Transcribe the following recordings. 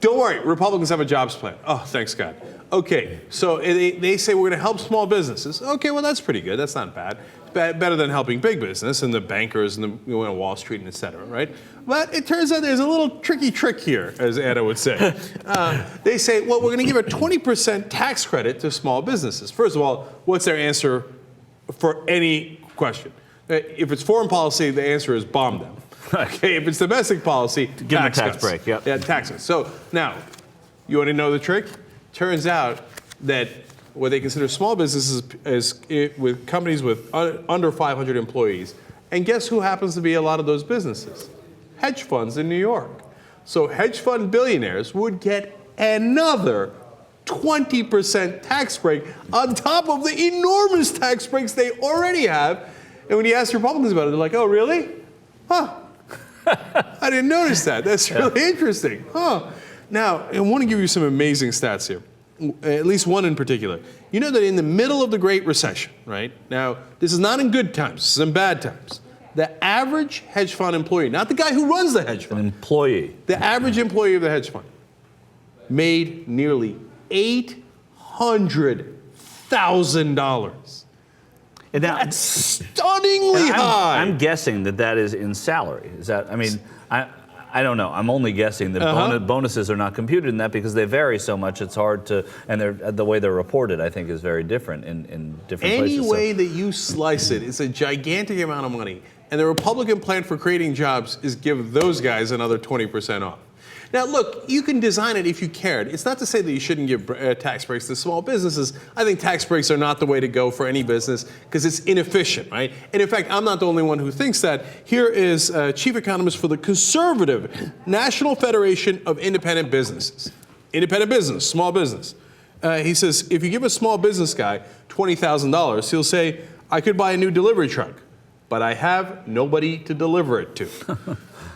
Don't worry, Republicans have a jobs plan. Oh, thanks God. Okay, so they say we're going to help small businesses. Okay, well, that's pretty good. That's not bad. Better than helping big business and the bankers and the Wall Street and et cetera, right? But it turns out there's a little tricky trick here, as Anna would say. They say, well, we're going to give a 20% tax credit to small businesses. First of all, what's their answer for any question? If it's foreign policy, the answer is bomb them. Okay, if it's domestic policy, give them a tax break. Yep. Yeah, taxes. So now, you want to know the trick? Turns out that what they consider small businesses is with companies with under 500 employees. And guess who happens to be a lot of those businesses? Hedge funds in New York. So hedge fund billionaires would get another 20% tax break on top of the enormous tax breaks they already have. And when you ask Republicans about it, they're like, oh, really? Huh. I didn't notice that. That's really interesting. Huh. Now, I want to give you some amazing stats here. At least one in particular. You know that in the middle of the Great Recession, right? Now, this is not in good times, this is in bad times. The average hedge fund employee, not the guy who runs the hedge fund. An employee. The average employee of the hedge fund made nearly $800,000. And now, that's stunningly high. I'm guessing that is in salary. Is that, I mean, I don't know. I'm only guessing that bonuses are not computed in that because they vary so much. It's hard to, and the way they're reported, I think, is very different in different places. Any way that you slice it, it's a gigantic amount of money. And the Republican plan for creating jobs is give those guys another 20% off. Now, look, you can design it if you cared. It's not to say that you shouldn't give tax breaks to small businesses. I think tax breaks are not the way to go for any business because it's inefficient, right? And in fact, I'm not the only one who thinks that. Here is chief economist for the conservative National Federation of Independent Businesses. Independent business, small business. He says, if you give a small business guy $20,000, he'll say, I could buy a new delivery truck, but I have nobody to deliver it to.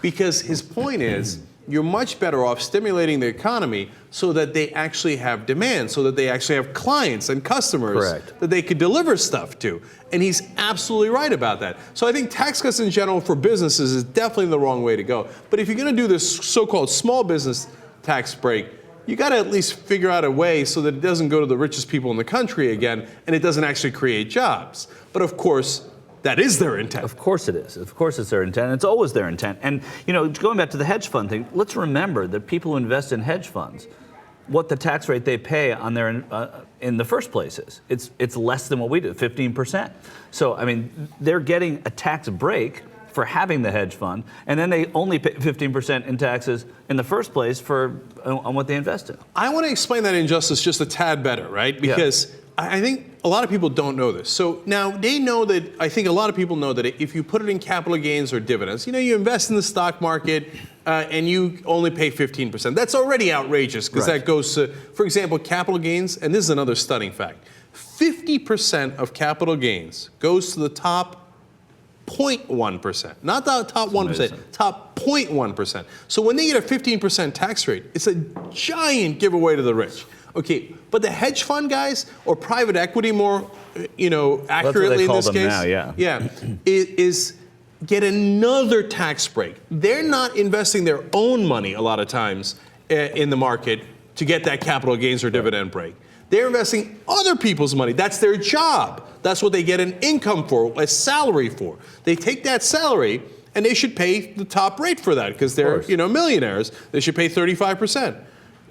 Because his point is, you're much better off stimulating the economy so that they actually have demand, so that they actually have clients and customers that they could deliver stuff to. And he's absolutely right about that. So I think tax cuts in general for businesses is definitely the wrong way to go. But if you're going to do this so-called small business tax break, you got to at least figure out a way so that it doesn't go to the richest people in the country again, and it doesn't actually create jobs. But of course, that is their intent. Of course it is. Of course it's their intent. It's always their intent. And, you know, going back to the hedge fund thing, let's remember that people who invest in hedge funds, what the tax rate they pay on their in the first place is. It's less than what we do, 15%. So, I mean, they're getting a tax break for having the hedge fund, and then they only pay 15% in taxes in the first place on what they invest in. I want to explain that injustice just a tad better, right? Because I think a lot of people don't know this. So now they know that, I think a lot of people know that if you put it in capital gains or dividends, you know, you invest in the stock market and you only pay 15%. That's already outrageous because that goes to, for example, capital gains, and this is another stunning fact. 50% of capital gains goes to the top 0.1%, not the top 1%, top 0.1%. So when they get a 15% tax rate, it's a giant giveaway to the rich. Okay, but the hedge fund guys, or private equity more, you know, accurately in this case, is get another tax break. They're not investing their own money a lot of times in the market to get that capital gains or dividend break. They're investing other people's money. That's their job. That's what they get an income for, a salary for. They take that salary and they should pay the top rate for that because they're, you know, millionaires. They should pay 35%.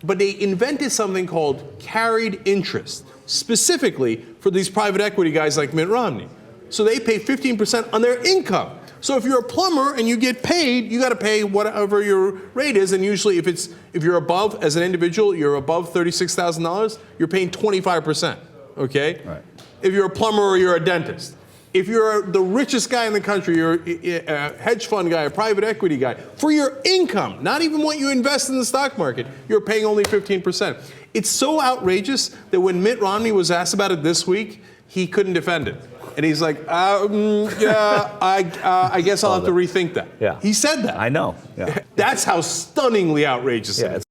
But they invented something called carried interest, specifically for these private equity guys like Mitt Romney. So they pay 15% on their income. So if you're a plumber and you get paid, you got to pay whatever your rate is. And usually if you're above, as an individual, you're above $36,000, you're paying 25%, okay? Right. If you're a plumber or you're a dentist. If you're the richest guy in the country, you're a hedge fund guy, a private equity guy, for your income, not even what you invest in the stock market, you're paying only 15%. It's so outrageous that when Mitt Romney was asked about it this week, he couldn't defend it. And he's like, I guess I'll have to rethink that. Yeah. He said that. I know. That's how stunningly outrageous it is.